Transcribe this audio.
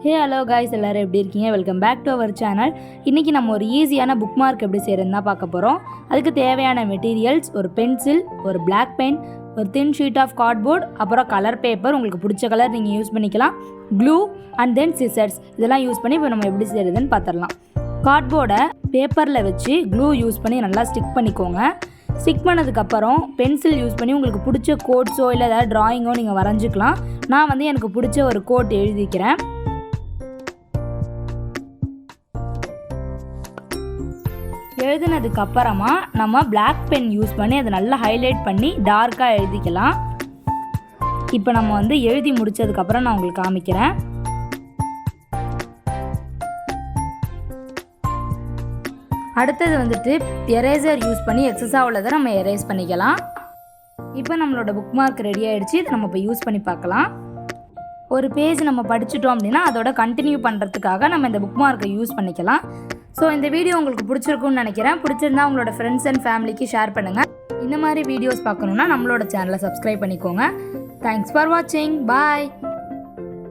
Hey hello guys, எல்லோரும் எப்படி இருக்கீங்க? Welcome back to our channel. இன்றைக்கி நம்ம ஒரு ஈஸியான புக் மார்க் எப்படி செய்கிறதுன்னு தான் பார்க்க போகிறோம். அதுக்கு தேவையான மெட்டீரியல்ஸ் ஒரு பென்சில், ஒரு பிளாக் பென், ஒரு தின் ஷீட் ஆஃப் கார்ட்போர்ட், அப்புறம் கலர் பேப்பர், உங்களுக்கு பிடிச்ச கலர் நீங்கள் யூஸ் பண்ணிக்கலாம், க்ளூ அண்ட் தென் சிசர்ஸ். இதெல்லாம் யூஸ் பண்ணி இப்போ நம்ம எப்படி செய்கிறதுன்னு பார்த்துடலாம். கார்ட்போர்டை பேப்பரில் வச்சு க்ளூ யூஸ் பண்ணி நல்லா ஸ்டிக் பண்ணிக்கோங்க. ஸ்டிக் பண்ணதுக்கப்புறம் பென்சில் யூஸ் பண்ணி உங்களுக்கு பிடிச்ச கோட்ஸோ இல்லை ஏதாவது ட்ராயிங்கோ நீங்கள் வரைஞ்சிக்கலாம். நான் எனக்கு பிடிச்ச ஒரு கோட் எழுதிக்கிறேன். எழுதினதுக்கு அப்புறமா நம்ம பிளாக் பென் யூஸ் பண்ணி அதை நல்லா ஹைலைட் பண்ணி டார்க்காக எழுதிக்கலாம். இப்போ நம்ம எழுதி முடித்ததுக்கப்புறம் நான் உங்களுக்கு காமிக்கிறேன். அடுத்தது எரேசர் யூஸ் பண்ணி எக்ஸஸாக உள்ளதை நம்ம எரேஸ் பண்ணிக்கலாம். இப்போ நம்மளோட புக் மார்க் ரெடி ஆகிடுச்சு. இதை நம்ம இப்போ யூஸ் பண்ணி பார்க்கலாம். ஒரு பேஜ் நம்ம படிச்சிட்டோம் அப்படின்னா அதோட கண்டினியூ பண்ணுறதுக்காக நம்ம இந்த புக் மார்க்கை யூஸ் பண்ணிக்கலாம். ஸோ இந்த வீடியோ உங்களுக்கு பிடிச்சிருக்குன்னு நினைக்கிறேன். பிடிச்சிருந்தா உங்களோட ஃப்ரெண்ட்ஸ் அண்ட் ஃபேமிலிக்கு ஷேர் பண்ணுங்கள். இந்த மாதிரி வீடியோஸ் பார்க்கணுன்னா நம்மளோட சேனலை சப்ஸ்கிரைப் பண்ணிக்கோங்க. தேங்க்ஸ் ஃபார் வாட்சிங். பாய்.